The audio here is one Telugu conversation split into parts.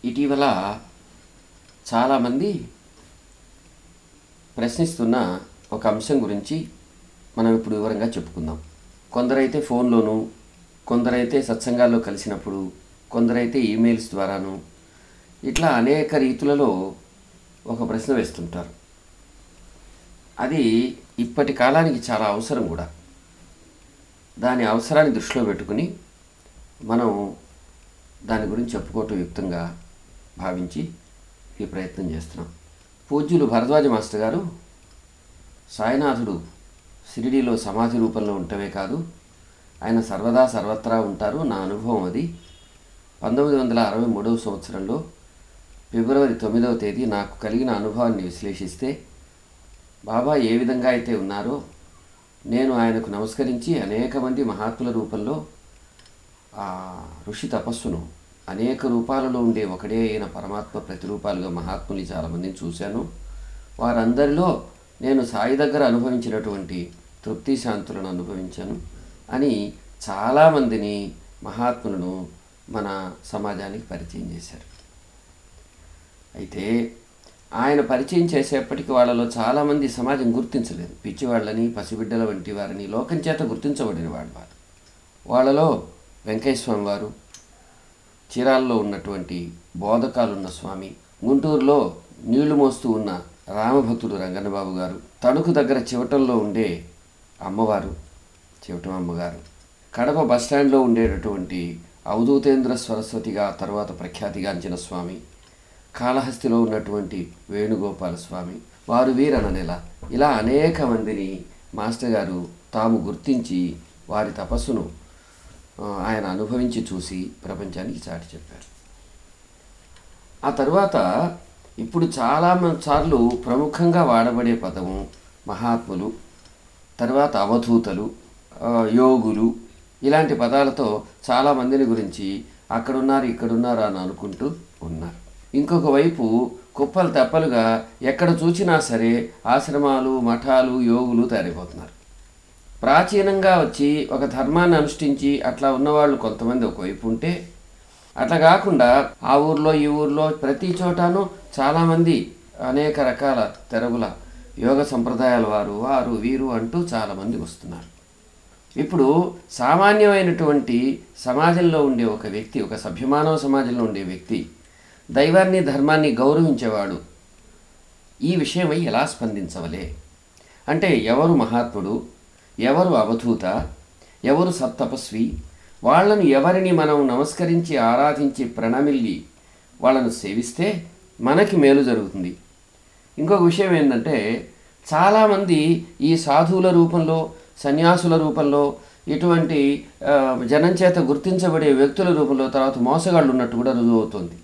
ఇటీవల చాలామంది ప్రశ్నిస్తున్న ఒక అంశం గురించి మనం ఇప్పుడు వివరంగా చెప్పుకుందాం. కొందరైతే ఫోన్లోను, కొందరైతే సత్సంగాల్లో కలిసినప్పుడు, కొందరైతే ఈమెయిల్స్ ద్వారాను, ఇట్లా అనేక రీతులలో ఒక ప్రశ్న వేస్తుంటారు. అది ఇప్పటి కాలానికి చాలా అవసరం కూడా. దాని అవసరాన్ని దృష్టిలో పెట్టుకుని మనం దాని గురించి చెప్పుకోవటం యుక్తంగా భావించి ఈ ప్రయత్నం చేస్తున్నాం. పూజ్యులు భరద్వాజ మాస్టర్ గారు సాయినాథుడు షిరిడీలో సమాధి రూపంలో ఉండటమే కాదు, ఆయన సర్వదా సర్వత్రా ఉంటారు. నా అనుభవం అది. 1963వ సంవత్సరంలో ఫిబ్రవరి 9వ తేదీ నాకు కలిగిన అనుభవాన్ని విశ్లేషిస్తే బాబా ఏ విధంగా అయితే ఉన్నారో నేను ఆయనకు నమస్కరించి అనేక మంది మహాత్ముల రూపంలో ఆ ఋషి తపస్సును అనేక రూపాలలో ఉండే ఒకడే అయిన పరమాత్మ ప్రతిరూపాలుగా మహాత్ముని చాలామందిని చూశాను. వారందరిలో నేను సాయి దగ్గర అనుభవించినటువంటి తృప్తి శాంతులను అనుభవించాను అని చాలామందిని మహాత్ములను మన సమాజానికి పరిచయం చేశారు. అయితే ఆయన పరిచయం చేసేప్పటికీ వాళ్ళలో చాలామంది సమాజం గుర్తించలేదు. పిచ్చివాళ్ళని, పసిబిడ్డల వంటి వారిని లోకం చేత గుర్తించబడిన వాళ్ళలో వెంకయ్య స్వామి వారు, చీరాల్లో ఉన్నటువంటి బోధకాలున్న స్వామి, గుంటూరులో నీళ్లు మోస్తూ ఉన్న రామభక్తుడు రంగన్నబాబు గారు, తణుకు దగ్గర చివటంలో ఉండే అమ్మవారు చివటం అమ్మగారు, కడప బస్టాండ్లో ఉండేటటువంటి అవధూతేంద్ర సరస్వతిగా తర్వాత ప్రఖ్యాతిగాంచిన స్వామి, కాళహస్తిలో ఉన్నటువంటి వేణుగోపాల స్వామి, వారు వీరననేల, ఇలా అనేక మందిని మాస్టర్ గారు తాము గుర్తించి వారి తపస్సును ఆయన అనుభవించి చూసి ప్రపంచానికి చాటి చెప్పారు. ఆ తరువాత ఇప్పుడు చాలా సార్లు ప్రముఖంగా వాడబడే పదము మహాత్ములు, తర్వాత అవధూతలు, యోగులు, ఇలాంటి పదాలతో చాలామందిని గురించి అక్కడున్నారు ఇక్కడున్నారు అని అనుకుంటూ ఉన్నారు. ఇంకొక వైపు కుప్పలు తెప్పలుగా ఎక్కడ చూసినా సరే ఆశ్రమాలు, మఠాలు, యోగులు తయారైపోతున్నారు. ప్రాచీనంగా వచ్చి ఒక ధర్మాన్ని అనుష్ఠించి అట్లా ఉన్నవాళ్ళు కొంతమంది ఒకవైపు ఉంటే, అట్లా కాకుండా ఆ ఊర్లో ఈ ఊర్లో ప్రతి చోటను చాలామంది అనేక రకాల తెరగుల యోగ సంప్రదాయాల వారు వీరు అంటూ చాలామంది వస్తున్నారు. ఇప్పుడు సామాన్యమైనటువంటి సమాజంలో ఉండే ఒక వ్యక్తి, ఒక సభ్యమానవ సమాజంలో ఉండే వ్యక్తి దైవాన్ని ధర్మాన్ని గౌరవించేవాడు ఈ విషయమై ఎలా స్పందించవలే అంటే, ఎవరు మహాత్ముడు, ఎవరు అవధూత, ఎవరు సత్తపస్వి, వాళ్ళను ఎవరిని మనం నమస్కరించి ఆరాధించి ప్రణమిల్లి వాళ్ళను సేవిస్తే మనకి మేలు జరుగుతుంది. ఇంకొక విషయం ఏంటంటే, చాలామంది ఈ సాధువుల రూపంలో, సన్యాసుల రూపంలో, ఇటువంటి జనం చేత గుర్తించబడే వ్యక్తుల రూపంలో తర్వాత మోసగాళ్ళు ఉన్నట్టు కూడా రుజువు అవుతుంది.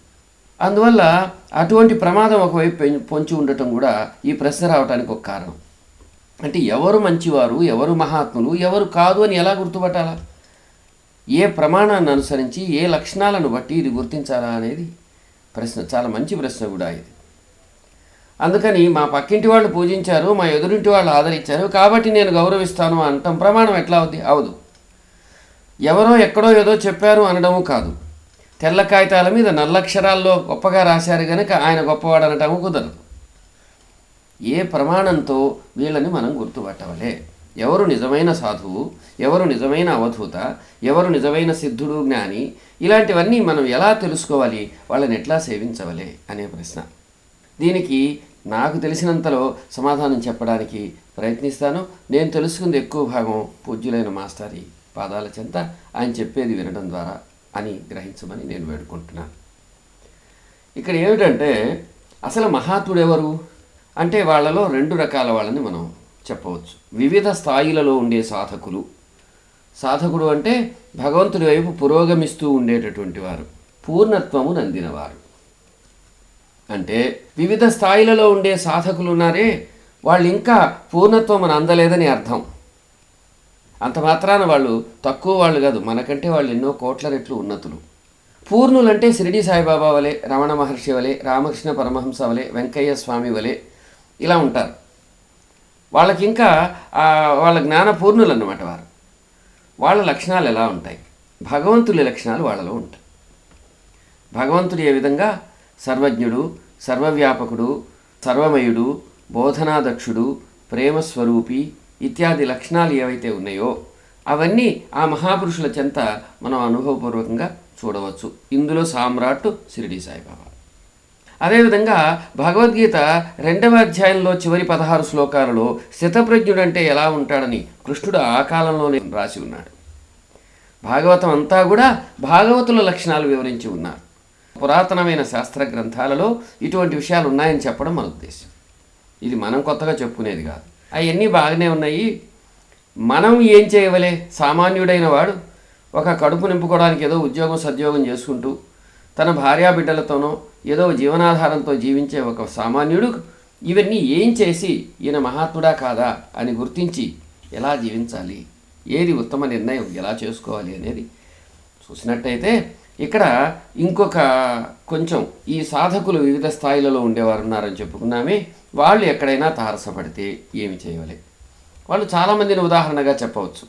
అందువల్ల అటువంటి ప్రమాదం ఒకవైపు పొంచి ఉండటం కూడా ఈ ప్రశ్న రావడానికి ఒక కారణం. అంటే ఎవరు మంచివారు, ఎవరు మహాత్ములు, ఎవరు కాదు అని ఎలా గుర్తుపట్టాలా? ఏ ప్రమాణాన్ని అనుసరించి, ఏ లక్షణాలను బట్టి ఇది గుర్తించాలా అనేది ప్రశ్న. చాలా మంచి ప్రశ్న కూడా ఇది. అందుకని మా పక్కింటి వాళ్ళు పూజించారు, మా ఎదురింటి వాళ్ళు ఆదరించారు కాబట్టి నేను గౌరవిస్తాను అనటం ప్రమాణం ఎట్లా అవుద్ది? అవదు. ఎవరో ఎక్కడో ఏదో చెప్పారు అనడము కాదు. తెల్ల కాగితాల మీద నల్లక్షరాల్లో గొప్పగా రాశారు కనుక ఆయన గొప్పవాడు అనటము కుదరదు. ఏ ప్రమాణంతో వీళ్ళని మనం గుర్తుపట్టవలే? ఎవరు నిజమైన సాధువు, ఎవరు నిజమైన అవధూత, ఎవరు నిజమైన సిద్ధుడు, జ్ఞాని, ఇలాంటివన్నీ మనం ఎలా తెలుసుకోవాలి, వాళ్ళని ఎట్లా సేవించవలే అనే ప్రశ్న. దీనికి నాకు తెలిసినంతలో సమాధానం చెప్పడానికి ప్రయత్నిస్తాను. నేను తెలుసుకుంది ఎక్కువ భాగం పూజ్యులైన మాస్టారి పాదాల చెంత ఆయన చెప్పేది వినడం ద్వారా అని గ్రహించమని నేను వేడుకుంటున్నాను. ఇక్కడ ఏమిటంటే, అసలు మహాత్ముడు ఎవరు అంటే వాళ్ళలో రెండు రకాల వాళ్ళని మనం చెప్పవచ్చు. వివిధ స్థాయిలలో ఉండే సాధకులు. సాధకుడు అంటే భగవంతుడి వైపు పురోగమిస్తూ ఉండేటటువంటి వారు, పూర్ణత్వము నందినవారు. అంటే వివిధ స్థాయిలలో ఉండే సాధకులు ఉన్నారే, వాళ్ళు ఇంకా పూర్ణత్వం అని అందలేదని అర్థం. అంత మాత్రాన వాళ్ళు తక్కువ వాళ్ళు కాదు, మనకంటే వాళ్ళు ఎన్నో కోట్ల రెట్లు ఉన్నతులు. పూర్ణులంటే షిరిడి సాయిబాబా వలె, రమణ మహర్షి వలె, రామకృష్ణ పరమహంస వలె, వెంకయ్య స్వామి వలె ఇలా ఉంటారు. వాళ్ళకి ఇంకా వాళ్ళ జ్ఞాన పూర్ణులు అన్నమాట వారు. వాళ్ళ లక్షణాలు ఎలా ఉంటాయి? భగవంతుడి లక్షణాలు వాళ్ళలో ఉంటాయి. భగవంతుడు ఏ విధంగా సర్వజ్ఞుడు, సర్వవ్యాపకుడు, సర్వమయుడు, బోధనాదక్షుడు, ప్రేమస్వరూపి ఇత్యాది లక్షణాలు ఏవైతే ఉన్నాయో అవన్నీ ఆ మహాపురుషుల చెంత మనం అనుభవపూర్వకంగా చూడవచ్చు. ఇందులో సామ్రాట్ షిరిడీ సాయిబాబా. అదేవిధంగా భగవద్గీత 2వ అధ్యాయంలో చివరి 16 శ్లోకాలలో స్థితప్రజ్ఞుడంటే ఎలా ఉంటాడని కృష్ణుడు ఆ కాలంలోనే రాసి ఉన్నాడు. భాగవతం అంతా కూడా భాగవతుల లక్షణాలు వివరించి ఉన్నారు. పురాతనమైన శాస్త్ర గ్రంథాలలో ఇటువంటి విషయాలు ఉన్నాయని చెప్పడం మన ఉద్దేశం. ఇది మనం కొత్తగా చెప్పుకునేది కాదు. అవన్నీ బాగానే ఉన్నాయి. మనం ఏం చేయవలే? సామాన్యుడైన వాడు ఒక కడుపు నింపుకోవడానికి ఏదో ఉద్యోగం సద్యోగం చేసుకుంటూ తన భార్యాబిడ్డలతోనో ఏదో జీవనాధారంతో జీవించే ఒక సామాన్యుడు ఇవన్నీ ఏం చేసి ఈయన మహాత్ముడా కాదా అని గుర్తించి ఎలా జీవించాలి, ఏది ఉత్తమ నిర్ణయం ఎలా చేసుకోవాలి అనేది చూసినట్టయితే ఇక్కడ ఇంకొక కొంచెం ఈ సాధకులు వివిధ స్థాయిలలో ఉండేవారు ఉన్నారని చెప్పుకున్నామే. వాళ్ళు ఎక్కడైనా తారసపడితే ఏమి చేయవాలి? వాళ్ళు చాలామందిని ఉదాహరణగా చెప్పవచ్చు.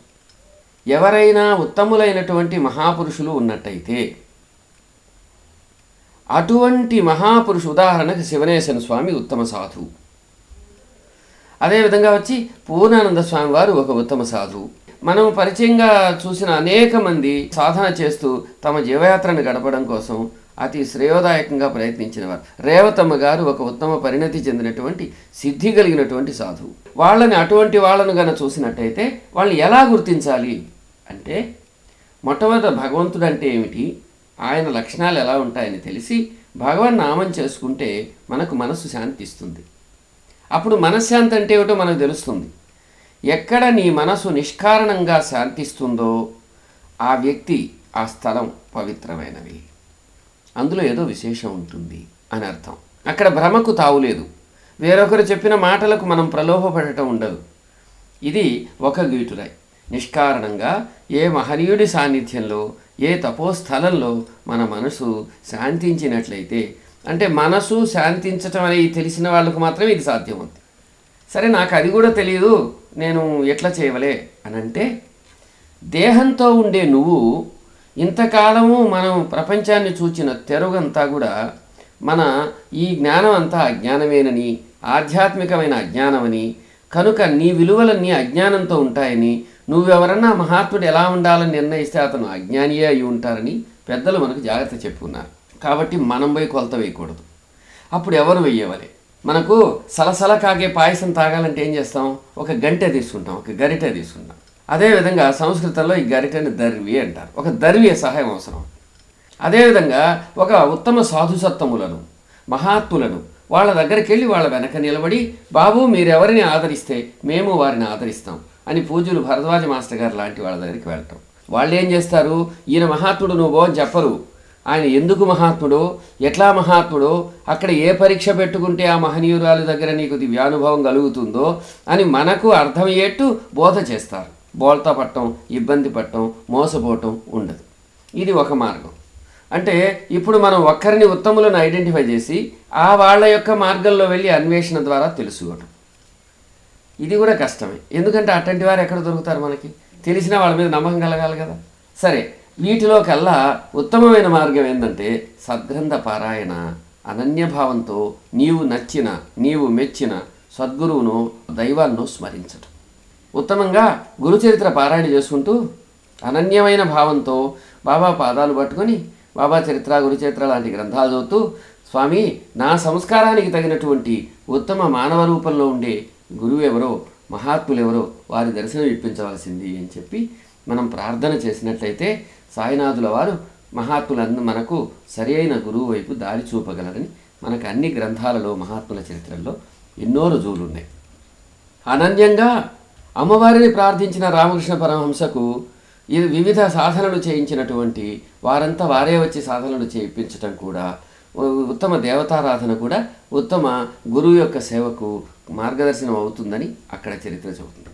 ఎవరైనా ఉత్తములైనటువంటి మహాపురుషులు ఉన్నట్టయితే అటువంటి మహాపురుషు ఉదాహరణకు శివనేశన స్వామి ఉత్తమ సాధువు. అదేవిధంగా వచ్చి పూర్ణానంద స్వామి వారు ఒక ఉత్తమ సాధువు. మనం పరిచయంగా చూసిన అనేక మంది సాధన చేస్తూ తమ జీవయాత్రను గడపడం కోసం అతి శ్రేయోదాయకంగా ప్రయత్నించినవారు. రేవతమ్మ గారు ఒక ఉత్తమ పరిణతి చెందినటువంటి సిద్ధి కలిగినటువంటి సాధువు. అటువంటి వాళ్ళను గన చూసినట్టయితే వాళ్ళని ఎలా గుర్తించాలి అంటే మొట్టమొదట భగవంతుడు అంటే ఏమిటి, ఆయన లక్షణాలు ఎలా ఉంటాయని తెలిసి భగవన్ నామం చేసుకుంటే మనకు మనస్సు శాంతిస్తుంది. అప్పుడు మనశ్శాంతి అంటే ఏమిటో మనకు తెలుస్తుంది. ఎక్కడ నీ మనసు నిష్కారణంగా శాంతిస్తుందో ఆ వ్యక్తి, ఆ స్థలం పవిత్రమైనవి, అందులో ఏదో విశేషం ఉంటుంది అని అర్థం. అక్కడ భ్రమకు తావులేదు. వేరొకరు చెప్పిన మాటలకు మనం ప్రలోభపడటం ఉండదు. ఇది ఒక గీటురాయి. నిష్కారణంగా ఏ మహనీయుడి సాన్నిధ్యంలో, ఏ తపోస్థలంలో మన మనసు శాంతించినట్లయితే, అంటే మనసు శాంతించటం అనేది తెలిసిన వాళ్ళకు మాత్రమే ఇది సాధ్యమవుతుంది. సరే, నాకు అది కూడా తెలియదు, నేను ఎట్లా చేయవలే అని అంటే, దేహంతో ఉండే నువ్వు ఇంతకాలము మనం ప్రపంచాన్ని చూచిన తెరుగంతా కూడా మన ఈ జ్ఞానం అంతా అజ్ఞానమేనని, ఆధ్యాత్మికమైన అజ్ఞానమని, కనుక నీ విలువలన్నీ అజ్ఞానంతో ఉంటాయని, నువ్వెవరన్నా మహాత్ముడు ఎలా ఉండాలని నిర్ణయిస్తే అతను అజ్ఞానియే అయి ఉంటారని పెద్దలు మనకు జాగ్రత్త చెప్పుకున్నారు. కాబట్టి మనం పోయి కొలత వేయకూడదు. అప్పుడు ఎవరు వెయ్యవలే? మనకు సలసల కాగే పాయసం తాగాలంటే ఏం చేస్తాం? ఒక గంటె తీసుకుంటాం, ఒక గరిటె తీసుకుంటాం. అదేవిధంగా సంస్కృతంలో ఈ గరిటెని దర్వి అంటారు. ఒక దర్వి సహాయం అవసరం. అదేవిధంగా ఒక ఉత్తమ సాధుసత్తములను, మహాత్ములను వాళ్ళ దగ్గరికి వెళ్ళి వాళ్ళ వెనక నిలబడి, బాబు మీరెవరిని ఆదరిస్తే మేము వారిని ఆదరిస్తాం అని పూజ్యులు భరద్వాజ మాస్టర్ గారు లాంటి వాళ్ళ దగ్గరికి వెళ్ళటం. వాళ్ళు ఏం చేస్తారు? ఈయన మహాత్ముడు నువ్వు అని చెప్పరు. ఆయన ఎందుకు మహాత్ముడో, ఎట్లా మహాత్ముడో, అక్కడ ఏ పరీక్ష పెట్టుకుంటే ఆ మహనీయురాలు దగ్గర నీకు దివ్యానుభవం కలుగుతుందో అని మనకు అర్థమయ్యేట్టు బోధ చేస్తారు. బోల్తా పట్టడం, ఇబ్బంది పట్టడం, మోసపోవటం ఉండదు. ఇది ఒక మార్గం. అంటే ఇప్పుడు మనం ఒక్కరిని ఉత్తములను ఐడెంటిఫై చేసి ఆ వాళ్ళ యొక్క మార్గంలో వెళ్ళి అన్వేషణ ద్వారా తెలుసుకోవటం, ఇది కూడా కష్టమే. ఎందుకంటే అటువంటి వారు ఎక్కడ దొరుకుతారు? మనకి తెలిసిన వాళ్ళ మీద నమ్మకం కలగాలి కదా. సరే, వీటిలో కల్లా ఉత్తమమైన మార్గం ఏంటంటే సద్గ్రంథ పారాయణ, అనన్యభావంతో నీవు నచ్చిన, నీవు మెచ్చిన సద్గురువును, దైవాలను స్మరించటం. ఉత్తమంగా గురుచరిత్ర పారాయణ చేసుకుంటూ అనన్యమైన భావంతో బాబా పాదాలు పట్టుకొని బాబా చరిత్ర, గురుచరిత్ర లాంటి గ్రంథాలు చదువుతూ, స్వామి నా సంస్కారానికి తగినటువంటి ఉత్తమ మానవ రూపంలో ఉండే గురువు ఎవరో, మహాత్ములు ఎవరో వారి దర్శనం ఇప్పించవలసింది అని చెప్పి మనం ప్రార్థన చేసినట్లయితే సాయినాథుల వారు మహాత్ములందరూ మనకు సరి అయిన గురువు వైపు దారి చూపగలరని మనకు అన్ని గ్రంథాలలో, మహాత్ముల చరిత్రల్లో ఎన్నో రుజువులు ఉన్నాయి. అనన్యంగా అమ్మవారిని ప్రార్థించిన రామకృష్ణ పరమహంసకు ఇది వివిధ సాధనలు చేయించినటువంటి వారంతా వారే వచ్చి సాధనలు చేయించటం కూడా, ఉత్తమ దేవతారాధన కూడా ఉత్తమ గురువు యొక్క సేవకు మార్గదర్శనం అవుతుందని అక్కడ చరిత్ర చెబుతుంది.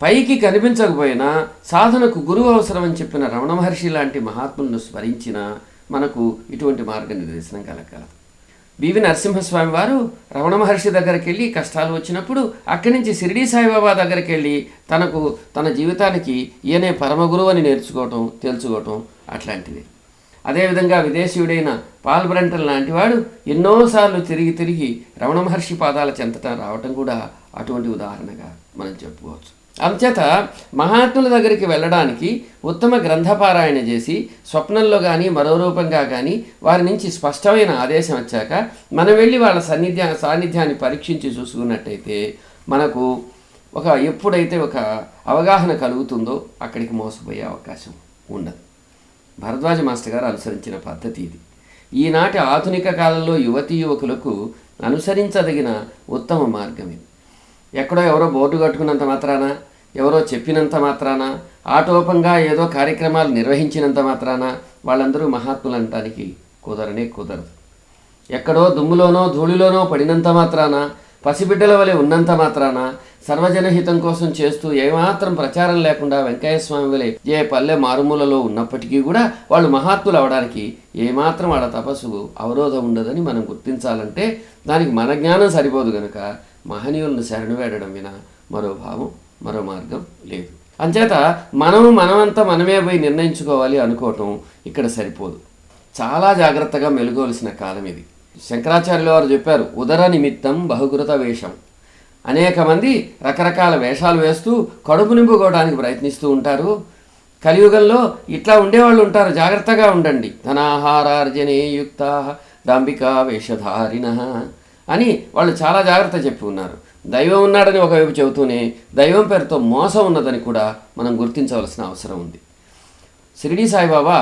పైకి కనిపించకపోయినా సాధనకు గురువు అవసరం అని చెప్పిన రమణ మహర్షి లాంటి మహాత్ములను స్మరించిన మనకు ఇటువంటి మార్గనిర్దేశనం కలగలదు. బివి నరసింహస్వామి వారు రమణ మహర్షి దగ్గరికి వెళ్ళి కష్టాలు వచ్చినప్పుడు అక్కడి నుంచి షిరిడీ సాయిబాబా దగ్గరికి వెళ్ళి తన జీవితానికి ఈయనే పరమగురువు అని తెలుసుకోవటం అట్లాంటిది. అదేవిధంగా విదేశీయుడైన పాల్ బ్రంటన్ లాంటి వాడు ఎన్నోసార్లు తిరిగి తిరిగి రమణ మహర్షి పాదాల చెంతట రావటం కూడా అటువంటి ఉదాహరణగా మనం చెప్పుకోవచ్చు. అంచేత మహాత్ముల దగ్గరికి వెళ్ళడానికి ఉత్తమ గ్రంథపారాయణ చేసి స్వప్నంలో కానీ మరో రూపంగా కానీ వారి నుంచి స్పష్టమైన ఆదేశం వచ్చాక మనం వెళ్ళి వాళ్ళ సాన్నిధ్యాన్ని పరీక్షించి చూసుకున్నట్టయితే మనకు ఎప్పుడైతే ఒక అవగాహన కలుగుతుందో అక్కడికి మోసపోయే అవకాశం ఉండదు. భరద్వాజ మాస్టర్ గారు అనుసరించిన పద్ధతి ఇది. ఈనాటి ఆధునిక కాలంలో యువతీ యువకులకు అనుసరించదగిన ఉత్తమ మార్గం ఇది. ఎక్కడో ఎవరో బోర్డు కట్టుకున్నంత మాత్రాన, ఎవరో చెప్పినంత మాత్రాన, ఆటోపంగా ఏదో కార్యక్రమాలు నిర్వహించినంత మాత్రాన వాళ్ళందరూ మహాత్ములు అనటానికి కుదరదు. ఎక్కడో దుమ్ములోనో ధూళిలోనో పడినంత మాత్రాన, పసిబిడ్డల వలె ఉన్నంత మాత్రాన, సర్వజనహితం కోసం చేస్తూ ఏమాత్రం ప్రచారం లేకుండా వెంకయ్యస్వామి వలె ఏ పల్లె మారుమూలలో ఉన్నప్పటికీ కూడా వాళ్ళు మహాత్ములు అవడానికి ఏమాత్రం వాళ్ళ తపస్సుకు అవరోధం ఉండదని మనం గుర్తించాలంటే దానికి మన జ్ఞానం సరిపోదు గనుక మహనీయులను శరణు వేడడం వినా మరో మార్గం లేదు. అంచేత మనమంతా మనమే పోయి నిర్ణయించుకోవాలి అనుకోవటం ఇక్కడ సరిపోదు. చాలా జాగ్రత్తగా మెలుగోవలసిన కాలం ఇది. శంకరాచార్యుల వారు చెప్పారు, ఉదర నిమిత్తం బహుకృత వేషం. అనేక మంది రకరకాల వేషాలు వేస్తూ కడుపు నింపుకోవడానికి ప్రయత్నిస్తూ ఉంటారు. కలియుగంలో ఇట్లా ఉండేవాళ్ళు ఉంటారు, జాగ్రత్తగా ఉండండి. ధనాహారార్జనే యుక్త డాంబికా వేషధారిణ అని వాళ్ళు చాలా జాగ్రత్త చెప్పి ఉన్నారు. దైవం ఉన్నాడని ఒకవైపు చెబుతూనే దైవం పేరుతో మోసం ఉన్నదని కూడా మనం గుర్తించవలసిన అవసరం ఉంది. షిరిడీ సాయిబాబా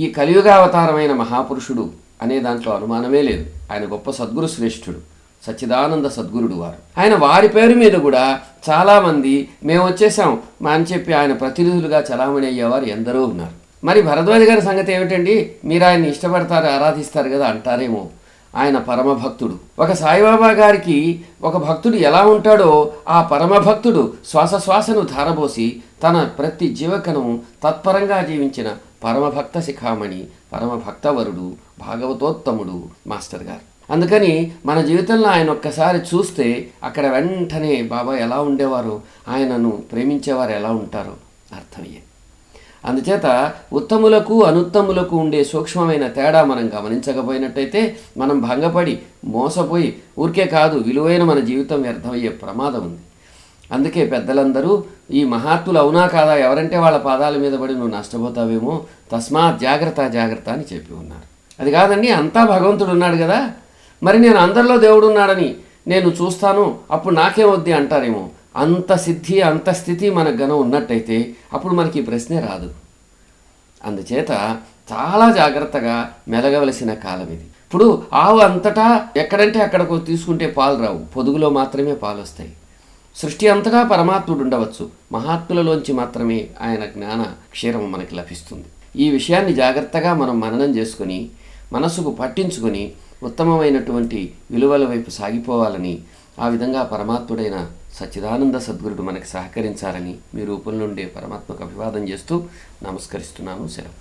ఈ కలియుగావతారమైన మహాపురుషుడు అనే దాంట్లో అనుమానమే లేదు. ఆయన గొప్ప సద్గురు శ్రేష్ఠుడు, సచ్చిదానంద సద్గురుడు వారు. ఆయన వారి పేరు మీద కూడా చాలామంది మేము వచ్చేసాం అని చెప్పి ఆయన ప్రతినిధులుగా చలామణి అయ్యేవారు ఎందరో ఉన్నారు. మరి భరద్వాజ గారి సంగతి ఏమిటండి, మీరు ఆయన్ని ఇష్టపడతారు, ఆరాధిస్తారు కదా అంటారేమో. ఆయన పరమభక్తుడు. ఒక సాయిబాబా గారికి ఒక భక్తుడు ఎలా ఉంటాడో ఆ పరమభక్తుడు శ్వాసను ధారబోసి తన ప్రతి జీవకణము తత్పరంగా జీవించిన పరమభక్త శిఖామణి, పరమభక్తవరుడు, భాగవతోత్తముడు మాస్టర్ గారు. అందుకని మన జీవితంలో ఆయన ఒక్కసారి చూస్తే అక్కడ వెంటనే బాబా ఎలా ఉండేవారో, ఆయనను ప్రేమించేవారు ఎలా ఉంటారో అర్థమయ్యేది. అందుచేత ఉత్తములకు అనుత్తములకు ఉండే సూక్ష్మమైన తేడా మనం గమనించకపోయినట్టయితే మనం భంగపడి మోసపోయి ఊరికే కాదు విలువైన మన జీవితం వ్యర్థమయ్యే ప్రమాదం ఉంది. అందుకే పెద్దలందరూ ఈ మహాత్ములు అవునా కాదా, ఎవరంటే వాళ్ళ పాదాల మీద పడి నువ్వు నష్టపోతావేమో, తస్మాత్ జాగ్రత్త అని చెప్పి ఉన్నారు. అది కాదండి, అంతా భగవంతుడు ఉన్నాడు కదా, మరి నేను అందరిలో దేవుడు ఉన్నాడని నేను చూస్తాను, అప్పుడు నాకేమొద్ది అంటారేమో. అంత సిద్ధి అంత స్థితి మనకు గన ఉన్నట్టయితే అప్పుడు మనకి ప్రశ్నే రాదు. అందుచేత చాలా జాగ్రత్తగా మెలగవలసిన కాలం ఇది. ఇప్పుడు ఆవు అంతటా ఎక్కడంటే అక్కడకు తీసుకుంటే పాలు రావు, పొదుగులో మాత్రమే పాలు వస్తాయి. సృష్టి అంతటా పరమాత్ముడు ఉండవచ్చు, మహాత్ములలోంచి మాత్రమే ఆయన జ్ఞాన క్షీరం మనకి లభిస్తుంది. ఈ విషయాన్ని జాగ్రత్తగా మనం మననం చేసుకొని మనసుకు పట్టించుకొని ఉత్తమమైనటువంటి విలువల వైపు సాగిపోవాలని, ఆ విధంగా పరమాత్ముడైన సచ్చిదానంద సద్గురుడు మనకి సహకరించాలని మీ రూపంలో ఉండే పరమాత్మకు అభివాదం చేస్తూ నమస్కరిస్తున్నాను. సెలవు.